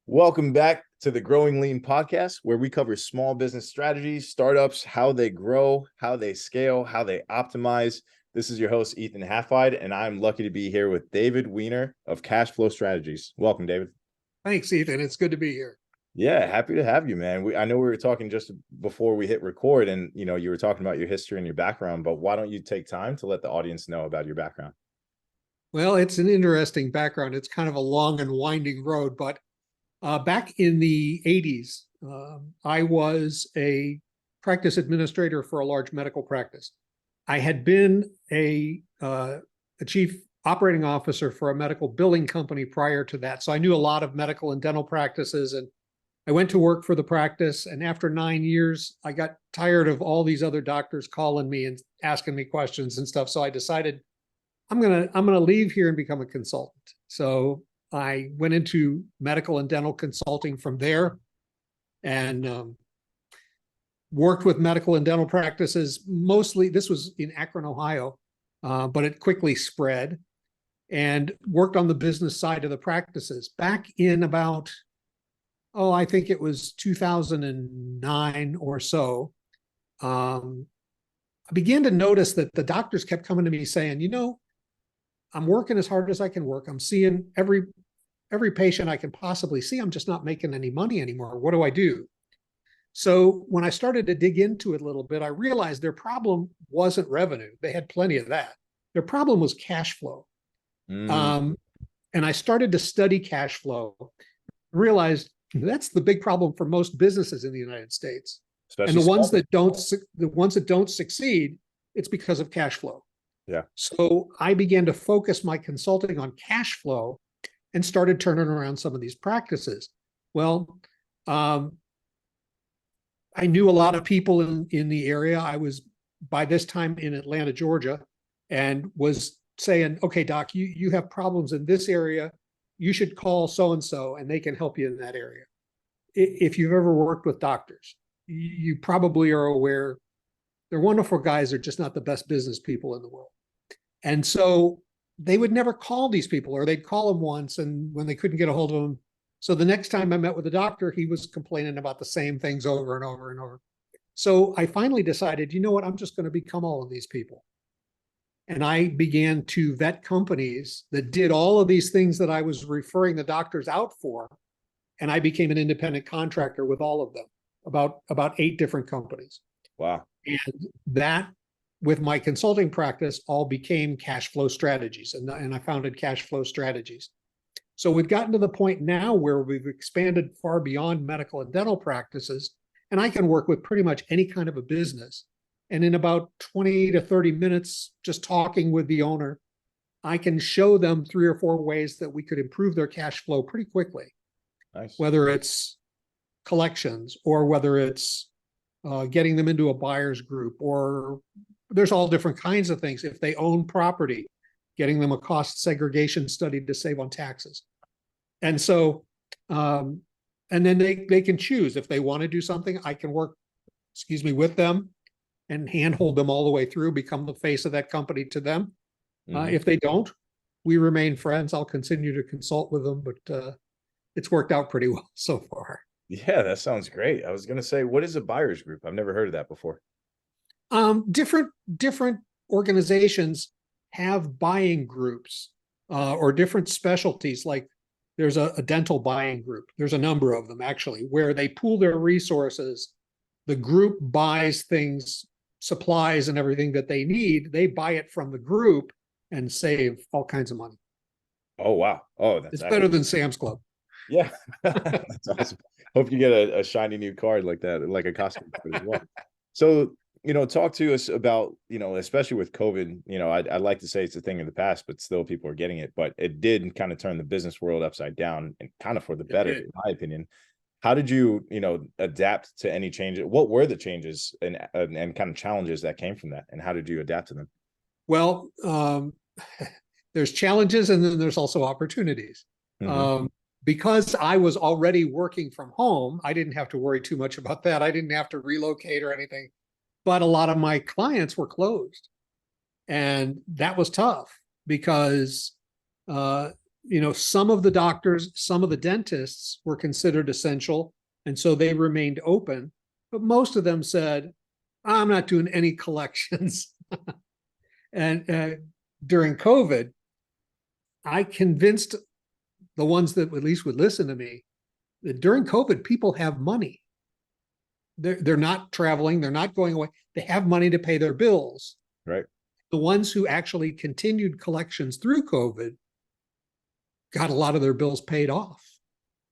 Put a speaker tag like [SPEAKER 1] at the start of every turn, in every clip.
[SPEAKER 1] Welcome back to the Growing Lean podcast, where we cover small business strategies, startups, how they grow, how they scale, how they optimize. This is your host, Ethan Halfide, and I'm lucky to be here with David Weiner of Cash Flow Strategies. Welcome, David.
[SPEAKER 2] Thanks, Ethan. It's good to be here.
[SPEAKER 1] Yeah, happy to have you, man. I know we were talking just before we hit record, and you were talking about your history and your background, but why don't you take time to let the audience know about your background?
[SPEAKER 2] Well, it's an interesting background. It's kind of a long and winding road, but back in the 80s, I was a practice administrator for a large medical practice. I had been a chief operating officer for a medical billing company prior to that. So I knew a lot of medical and dental practices, and I went to work for the practice. And after 9 years, I got tired of all these other doctors calling me and asking me questions and stuff. So I decided I'm gonna leave here and become a consultant. So I went into medical and dental consulting from there, and worked with medical and dental practices. Mostly, this was in Akron, Ohio, but it quickly spread, and worked on the business side of the practices. Back in about, I think it was 2009 or so, I began to notice that the doctors kept coming to me saying, I'm working as hard as I can work. I'm seeing every patient I can possibly see. I'm just not making any money anymore. What do I do? So when I started to dig into it a little bit, I realized their problem wasn't revenue. They had plenty of that. Their problem was cash flow. And I started to study cash flow, realized that's the big problem for most businesses in the United States. Especially and the ones that don't succeed, it's because of cash flow.
[SPEAKER 1] Yeah.
[SPEAKER 2] So I began to focus my consulting on cash flow and started turning around some of these practices. Well, I knew a lot of people in the area. I was by this time in Atlanta, Georgia, and was saying, okay, doc, you have problems in this area. You should call so-and-so and they can help you in that area. If you've ever worked with doctors, you probably are aware they're wonderful guys. They're just not the best business people in the world. And so they would never call these people, or they'd call them once, and when they couldn't get a hold of them. So the next time I met with the doctor, he was complaining about the same things over and over and over. So I finally decided, you know what, I'm just going to become all of these people. And I began to vet companies that did all of these things that I was referring the doctors out for. And I became an independent contractor with all of them, about 8 different companies.
[SPEAKER 1] Wow.
[SPEAKER 2] And that, with my consulting practice, all became cash flow strategies. And I founded Cash Flow Strategies. So we've gotten to the point now where we've expanded far beyond medical and dental practices, and I can work with pretty much any kind of a business. And in about 20 to 30 minutes, just talking with the owner, I can show them 3 or 4 ways that we could improve their cash flow pretty quickly.
[SPEAKER 1] Nice.
[SPEAKER 2] Whether it's collections, or whether it's getting them into a buyer's group, or there's all different kinds of things. If they own property, getting them a cost segregation study to save on taxes. And so, and then they can choose if they want to do something. I can work, with them and handhold them all the way through, become the face of that company to them. If they don't, we remain friends. I'll continue to consult with them, but it's worked out pretty well so far.
[SPEAKER 1] Yeah, that sounds great. I was going to say, what is a buyer's group? I've never heard of that before.
[SPEAKER 2] Different organizations have buying groups, or different specialties. Like there's a dental buying group. There's a number of them actually, where they pool their resources. The group buys things, supplies and everything that they need. They buy it from the group and save all kinds of money.
[SPEAKER 1] Oh, wow. Oh,
[SPEAKER 2] it's better than Sam's Club.
[SPEAKER 1] Yeah. That's awesome. Hope you get a shiny new card like that, like a costume as well. So, talk to us about, especially with COVID, I'd like to say it's a thing of the past, but still people are getting it. But it did kind of turn the business world upside down, and kind of for the better, in my opinion. How did you, adapt to any changes? What were the changes and kind of challenges that came from that? And how did you adapt to them?
[SPEAKER 2] Well, there's challenges, and then there's also opportunities. Because I was already working from home, I didn't have to worry too much about that. I didn't have to relocate or anything. But a lot of my clients were closed. And that was tough because some of the doctors, some of the dentists were considered essential, and so they remained open. But most of them said, I'm not doing any collections. And during COVID, I convinced the ones that at least would listen to me that during COVID, people have money. They're not traveling, they're not going away. They have money to pay their bills.
[SPEAKER 1] Right.
[SPEAKER 2] The ones who actually continued collections through COVID got a lot of their bills paid off.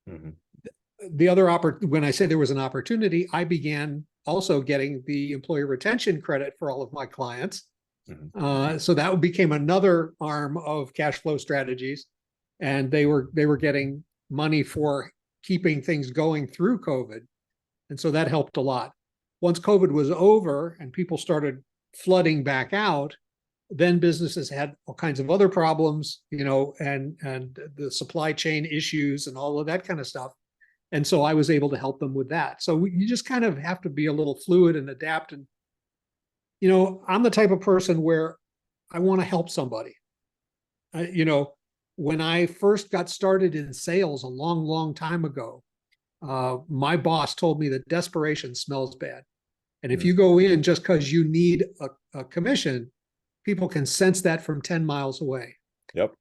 [SPEAKER 1] Mm-hmm.
[SPEAKER 2] The other when I say there was an opportunity, I began also getting the employee retention credit for all of my clients. Mm-hmm. So that became another arm of cash flow strategies, and they were getting money for keeping things going through COVID, and so that helped a lot. Once COVID was over and people started flooding back out, then businesses had all kinds of other problems, and the supply chain issues and all of that kind of stuff. And so I was able to help them with that. So you just kind of have to be a little fluid and adapt. And, I'm the type of person where I want to help somebody. When I first got started in sales a long, long time ago, my boss told me that desperation smells bad. And if you go in just because you need a commission, people can sense that from 10 miles away.
[SPEAKER 1] Yep.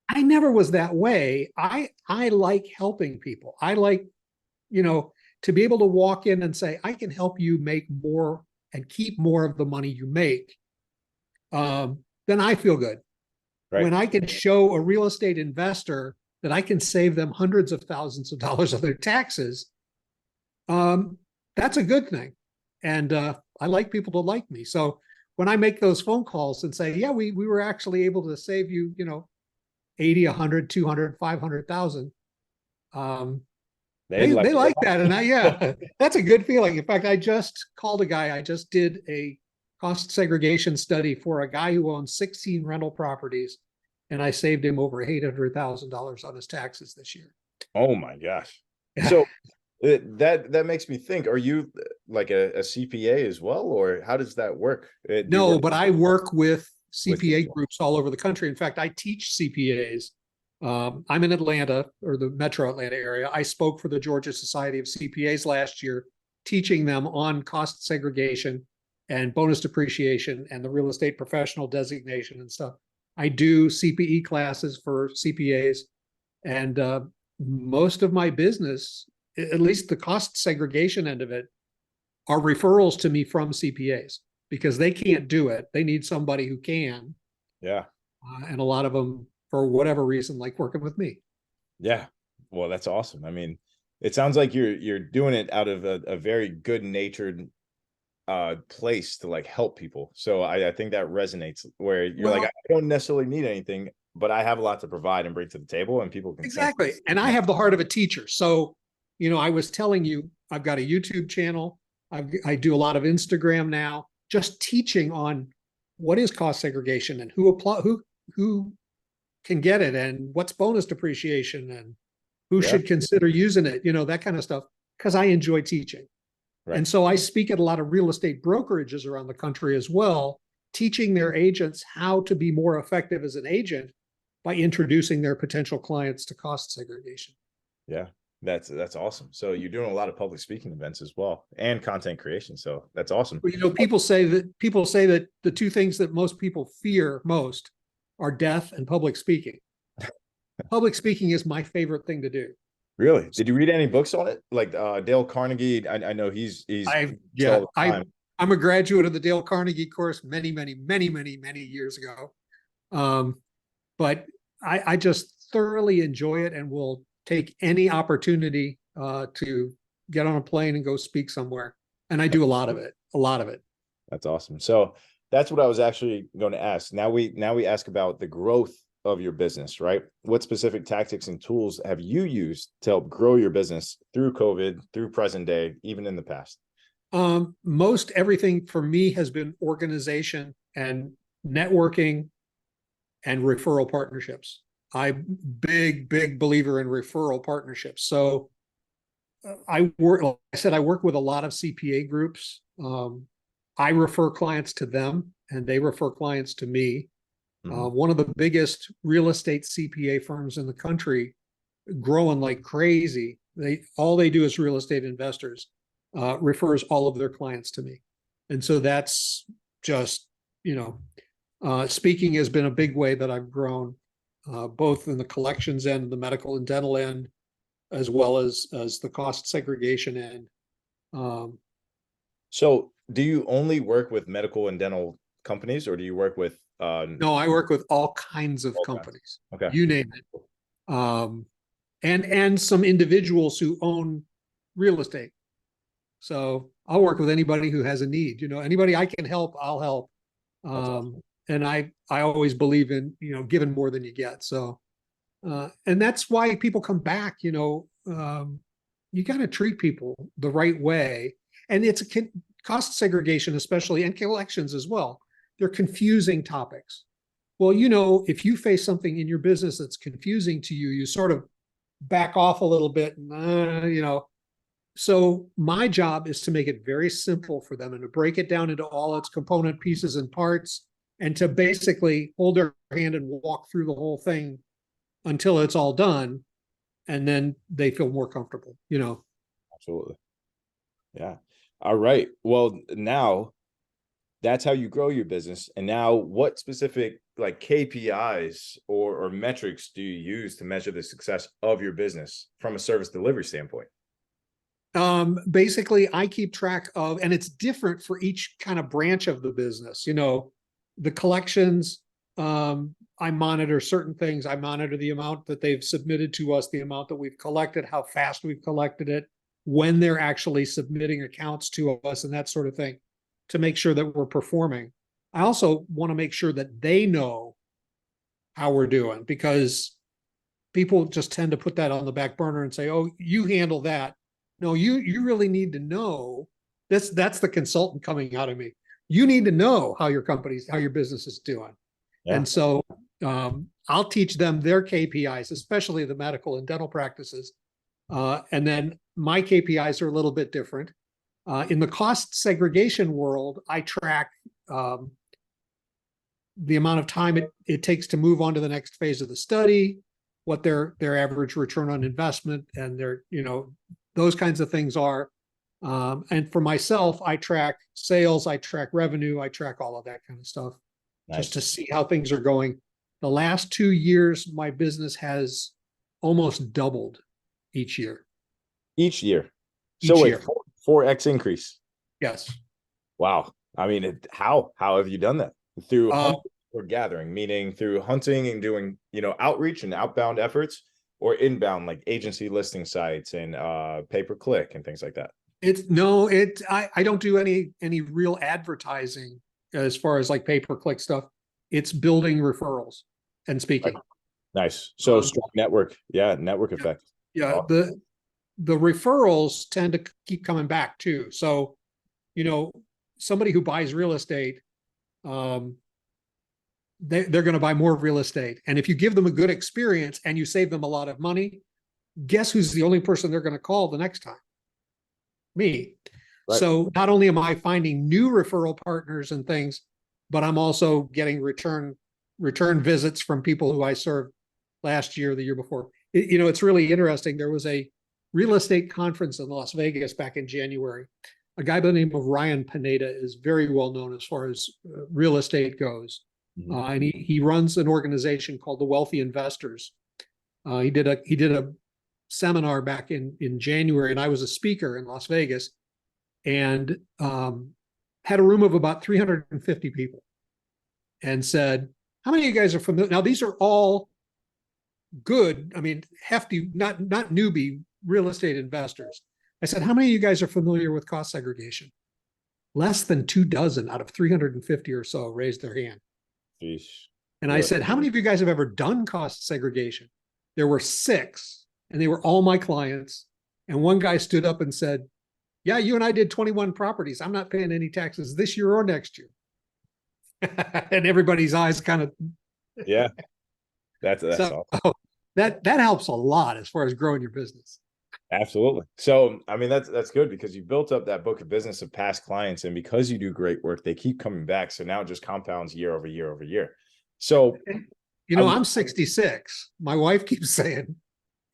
[SPEAKER 2] I never was that way. I like helping people. I like, to be able to walk in and say, I can help you make more and keep more of the money you make. Then I feel good. Right. When I can show a real estate investor that I can save them hundreds of thousands of dollars of their taxes, that's a good thing. And I like people to like me. So when I make those phone calls and say, yeah, we were actually able to save you, 80, 100, 200, 500,000. They like that. And that's a good feeling. In fact, I just called a guy. I just did a cost segregation study for a guy who owns 16 rental properties, and I saved him over $800,000 on his taxes this year.
[SPEAKER 1] Oh my gosh. So that makes me think, are you like a CPA as well, or how does that work?
[SPEAKER 2] No, but I work with CPA groups all over the country. In fact, I teach CPAs. I'm in Atlanta, or the metro Atlanta area. I spoke for the Georgia Society of CPAs last year, teaching them on cost segregation and bonus depreciation and the real estate professional designation and stuff. I do CPE classes for CPAs, and most of my business, at least the cost segregation end of it, are referrals to me from CPAs because they can't do it. They need somebody who can.
[SPEAKER 1] Yeah.
[SPEAKER 2] And a lot of them, for whatever reason, like working with me.
[SPEAKER 1] Yeah. Well, that's awesome. I mean, it sounds like you're doing it out of a very good natured place to like help people. So I think that resonates, where you're like, I don't necessarily need anything, but I have a lot to provide and bring to the table, and people can
[SPEAKER 2] exactly. And I have the heart of a teacher. So, I was telling you, I've got a YouTube channel. I do a lot of Instagram now, just teaching on what is cost segregation and who can get it, and what's bonus depreciation, and who should consider using it, that kind of stuff, because I enjoy teaching. Right. And so I speak at a lot of real estate brokerages around the country as well, teaching their agents how to be more effective as an agent by introducing their potential clients to cost segregation.
[SPEAKER 1] Yeah, that's awesome. So you're doing a lot of public speaking events as well, and content creation. So that's awesome.
[SPEAKER 2] Well, people say that the two things that most people fear most are death and public speaking. Public speaking is my favorite thing to do.
[SPEAKER 1] Really? Did you read any books on it? Like Dale Carnegie? I know he's
[SPEAKER 2] I'm a graduate of the Dale Carnegie course many years ago. But I just thoroughly enjoy it, and will take any opportunity to get on a plane and go speak somewhere. And I do a lot of it. That's
[SPEAKER 1] awesome. So that's what I was actually going to ask. Now we ask about the growth of your business, right? What specific tactics and tools have you used to help grow your business through COVID, through present day, even in the past?
[SPEAKER 2] Most everything for me has been organization and networking and referral partnerships. I'm big believer in referral partnerships. So I work with a lot of CPA groups. I refer clients to them, and they refer clients to me. One of the biggest real estate CPA firms in the country, growing like crazy. All they do is real estate investors, refers all of their clients to me. And so that's just, speaking has been a big way that I've grown, both in the collections end, the medical and dental end, as well as the cost segregation end.
[SPEAKER 1] So do you only work with medical and dental companies, or do you work with
[SPEAKER 2] No, I work with all kinds of companies,
[SPEAKER 1] Okay.
[SPEAKER 2] you name it. And some individuals who own real estate. So I'll work with anybody who has a need. Anybody I can help, I'll help.
[SPEAKER 1] Awesome.
[SPEAKER 2] And I always believe in, giving more than you get. So, and that's why people come back. You got to treat people the right way. And it's a cost segregation, especially, and collections as well. They're confusing topics. Well, if you face something in your business that's confusing to you, you sort of back off a little bit, So my job is to make it very simple for them and to break it down into all its component pieces and parts, and to basically hold their hand and walk through the whole thing until it's all done. And then they feel more comfortable,
[SPEAKER 1] Absolutely. Yeah. All right. Well, now that's how you grow your business. And now what specific like KPIs or metrics do you use to measure the success of your business from a service delivery standpoint?
[SPEAKER 2] Basically, I keep track of, and it's different for each kind of branch of the business. The collections, I monitor certain things. I monitor the amount that they've submitted to us, the amount that we've collected, how fast we've collected it, when they're actually submitting accounts to us, and that sort of thing, to make sure that we're performing. I also want to make sure that they know how we're doing, because people just tend to put that on the back burner and say, "Oh, you handle that." No, you really need to know. That's the consultant coming out of me. You need to know how your business is doing.
[SPEAKER 1] Yeah.
[SPEAKER 2] And so I'll teach them their KPIs, especially the medical and dental practices. And then my KPIs are a little bit different. In the cost segregation world, I track the amount of time it takes to move on to the next phase of the study, what their average return on investment and their, those kinds of things are. And for myself, I track sales, I track revenue, I track all of that kind of stuff. Nice. Just to see how things are going. The last 2 years, my business has almost doubled each year.
[SPEAKER 1] Each year. So
[SPEAKER 2] each
[SPEAKER 1] wait,
[SPEAKER 2] year.
[SPEAKER 1] 4x increase.
[SPEAKER 2] Yes.
[SPEAKER 1] Wow. I mean, how have you done that? Through hunting or gathering, meaning through hunting and doing, outreach and outbound efforts, or inbound, like agency listing sites and pay-per-click and things like that?
[SPEAKER 2] I don't do any real advertising as far as like pay-per-click stuff. It's building referrals and speaking.
[SPEAKER 1] Right. Nice. So strong network. Yeah. Network effect.
[SPEAKER 2] Yeah. Awesome. The referrals tend to keep coming back too. So, somebody who buys real estate, they're going to buy more real estate. And if you give them a good experience and you save them a lot of money, guess who's the only person they're going to call the next time? Me. Right. So not only am I finding new referral partners and things, but I'm also getting return visits from people who I served last year, the year before. It's really interesting. There was a real estate conference in Las Vegas back in January. A guy by the name of Ryan Pineda is very well known as far as real estate goes. Mm-hmm. And he runs an organization called the Wealthy Investors. He did a seminar back in January, and I was a speaker in Las Vegas, and had a room of about 350 people, and said, "How many of you guys are familiar?" Now, these are all good, hefty, not newbie real estate investors. I said, "How many of you guys are familiar with cost segregation?" Less than 24 out of 350 or so raised their hand.
[SPEAKER 1] Jeez.
[SPEAKER 2] And I said, "How many of you guys have ever done cost segregation?" There were 6, and they were all my clients. And one guy stood up and said, "Yeah, you and I did 21 properties. I'm not paying any taxes this year or next year." And everybody's eyes kind of.
[SPEAKER 1] Yeah. That's awesome.
[SPEAKER 2] That helps a lot as far as growing your business.
[SPEAKER 1] Absolutely. So, that's good, because you built up that book of business of past clients, and because you do great work, they keep coming back. So now it just compounds year over year over year. So
[SPEAKER 2] You
[SPEAKER 1] I
[SPEAKER 2] know,
[SPEAKER 1] was,
[SPEAKER 2] I'm 66. My wife keeps saying,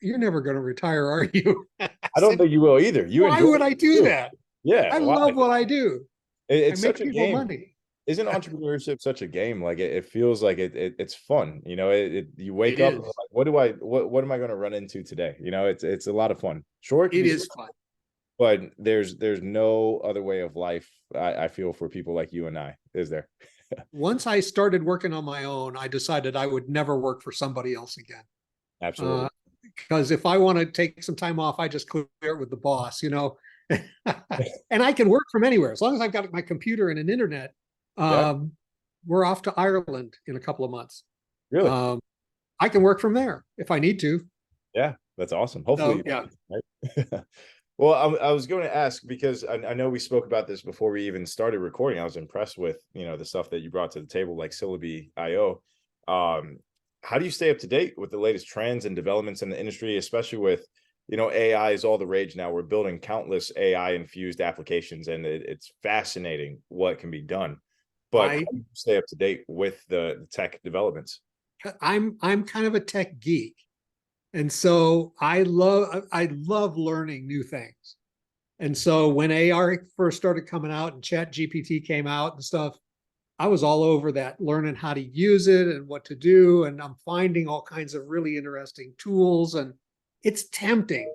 [SPEAKER 2] "You're never going to retire, are you?" I
[SPEAKER 1] I don't
[SPEAKER 2] said,
[SPEAKER 1] think you will either. You
[SPEAKER 2] "Why
[SPEAKER 1] enjoy
[SPEAKER 2] would
[SPEAKER 1] it
[SPEAKER 2] I do
[SPEAKER 1] too.
[SPEAKER 2] that?
[SPEAKER 1] Yeah.
[SPEAKER 2] I
[SPEAKER 1] Why?
[SPEAKER 2] love what I do. I
[SPEAKER 1] It's such
[SPEAKER 2] make
[SPEAKER 1] a
[SPEAKER 2] people
[SPEAKER 1] game.
[SPEAKER 2] money."
[SPEAKER 1] Isn't entrepreneurship such a game? Like it feels like it's fun. You know, you wake
[SPEAKER 2] It
[SPEAKER 1] up and you're
[SPEAKER 2] is.
[SPEAKER 1] like, what am I going to run into today? You know, it's a lot of fun. Sure, it can
[SPEAKER 2] It
[SPEAKER 1] be,
[SPEAKER 2] is fun.
[SPEAKER 1] but there's no other way of life. I feel for people like you and I, is there?
[SPEAKER 2] Once I started working on my own, I decided I would never work for somebody else again.
[SPEAKER 1] Absolutely.
[SPEAKER 2] Because if I want to take some time off, I just clear it with the boss, you know. And I can work from anywhere as long as I've got my computer and an internet.
[SPEAKER 1] Yeah.
[SPEAKER 2] Um, we're off to Ireland in a couple of months.
[SPEAKER 1] Really.
[SPEAKER 2] Um, I can work from there if I need to.
[SPEAKER 1] Yeah. That's awesome. Hopefully.
[SPEAKER 2] So yeah,
[SPEAKER 1] Right? Well, I was going to ask because I know we spoke about this before we even started recording. I was impressed with, the stuff that you brought to the table, like Syllabi IO. Um, how do you stay up to date with the latest trends and developments in the industry, especially with, AI is all the rage now. We're building countless AI infused applications, and it's fascinating what can be done. But how
[SPEAKER 2] I
[SPEAKER 1] do you stay up to date with the tech developments?
[SPEAKER 2] I'm kind of a tech geek, and so I love learning new things. And so when AR first started coming out and Chat GPT came out and stuff, I was all over that, learning how to use it and what to do. And I'm finding all kinds of really interesting tools. And it's tempting.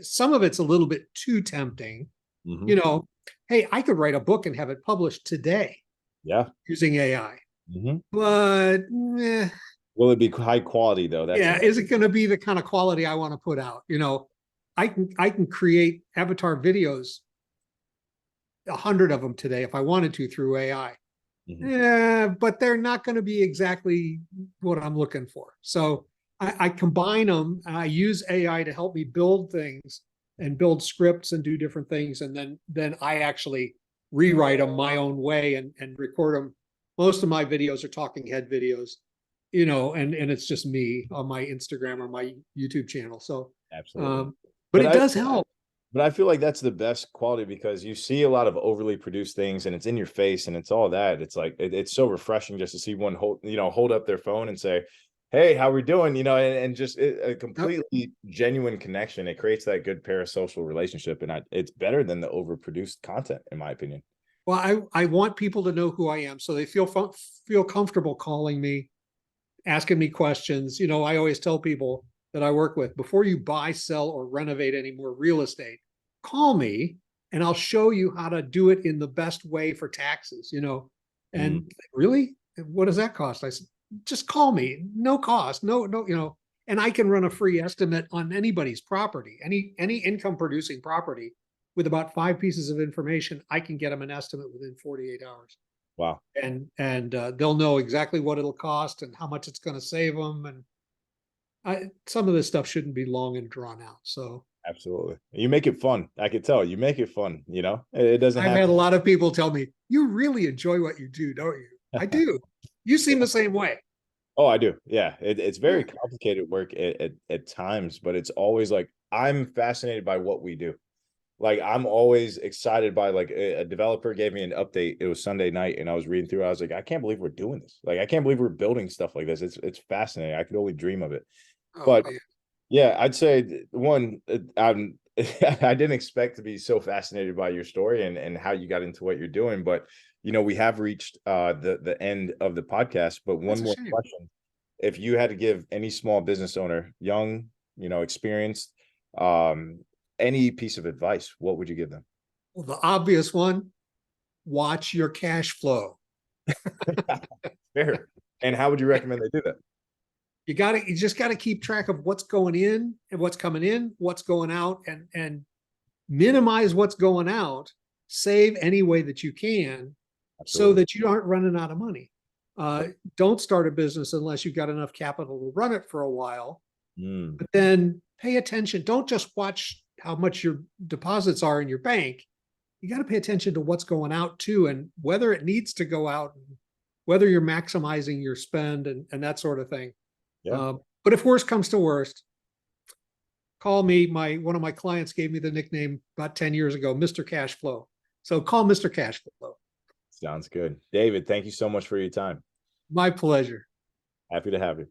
[SPEAKER 2] Some of it's a little bit too tempting.
[SPEAKER 1] Hmm.
[SPEAKER 2] You know, hey, I could write a book and have it published today
[SPEAKER 1] Yeah.
[SPEAKER 2] using AI.
[SPEAKER 1] Hmm.
[SPEAKER 2] But
[SPEAKER 1] Will it be high quality though? That's
[SPEAKER 2] yeah, is it going to be the kind of quality I want to put out? You know, I can create avatar videos, 100 of them today if I wanted to through AI.
[SPEAKER 1] Mhm.
[SPEAKER 2] Yeah, but they're not going to be exactly what I'm looking for. So I combine them. I use AI to help me build things and build scripts and do different things, and then I actually rewrite them my own way and record them. Most of my videos are talking head videos, and it's just me on my Instagram or my YouTube channel. So,
[SPEAKER 1] Absolutely.
[SPEAKER 2] but
[SPEAKER 1] But
[SPEAKER 2] it
[SPEAKER 1] I
[SPEAKER 2] does help.
[SPEAKER 1] but I feel like that's the best quality because you see a lot of overly produced things and it's in your face and it's all that. It's like it's so refreshing just to see one hold up their phone and say, "Hey, how we doing?" And just a completely genuine connection. It creates that good parasocial relationship, and it's better than the overproduced content, in my opinion.
[SPEAKER 2] Well, I want people to know who I am, so they feel comfortable calling me, asking me questions. You know, I always tell people that I work with, before you buy, sell, or renovate any more real estate, call me and I'll show you how to do it in the best way for taxes,
[SPEAKER 1] Mm,
[SPEAKER 2] And really, what does that cost? I said, just call me, no cost, no, and I can run a free estimate on anybody's property, any income producing property. With about 5 pieces of information, I can get them an estimate within 48 hours,
[SPEAKER 1] wow.
[SPEAKER 2] and they'll know exactly what it'll cost and how much it's going to save them. And some of this stuff shouldn't be long and drawn out. So
[SPEAKER 1] Absolutely. You make it fun. I could tell you make it fun, It doesn't
[SPEAKER 2] I've
[SPEAKER 1] have
[SPEAKER 2] had a lot of people tell me, "You really enjoy what you do, don't you?" I do. You seem the same way.
[SPEAKER 1] Oh, I do. Yeah. It's very
[SPEAKER 2] Yeah.
[SPEAKER 1] complicated work at times, but it's always like I'm fascinated by what we do. Like I'm always excited by like a developer gave me an update. It was Sunday night and I was reading through. I was like, I can't believe we're doing this. Like I can't believe we're building stuff like this. It's fascinating. I could only dream of it.
[SPEAKER 2] Oh,
[SPEAKER 1] But
[SPEAKER 2] yeah.
[SPEAKER 1] yeah, I'd say one, I'm I didn't expect to be so fascinated by your story and how you got into what you're doing, but we have reached the end of the podcast, but one
[SPEAKER 2] That's a
[SPEAKER 1] more
[SPEAKER 2] shame.
[SPEAKER 1] question. If you had to give any small business owner, young, experienced, um, any piece of advice, what would you give them?
[SPEAKER 2] Well, the obvious one: watch your cash flow.
[SPEAKER 1] Fair. And how would you recommend they do that?
[SPEAKER 2] You just got to keep track of what's going in and what's coming in, what's going out, and minimize what's going out. Save any way that you can, so
[SPEAKER 1] Absolutely.
[SPEAKER 2] that you aren't running out of money. Don't start a business unless you've got enough capital to run it for a while.
[SPEAKER 1] Mm,
[SPEAKER 2] But then pay attention. Don't just watch how much your deposits are in your bank. You got to pay attention to what's going out too, and whether it needs to go out, and whether you're maximizing your spend and that sort of thing.
[SPEAKER 1] yeah.
[SPEAKER 2] But if worst comes to worst, call me. One of my clients gave me the nickname about 10 years ago, Mr. Cash Flow. So call Mr. Cash Flow.
[SPEAKER 1] Sounds good. David, thank you so much for your time.
[SPEAKER 2] My pleasure.
[SPEAKER 1] Happy to have you.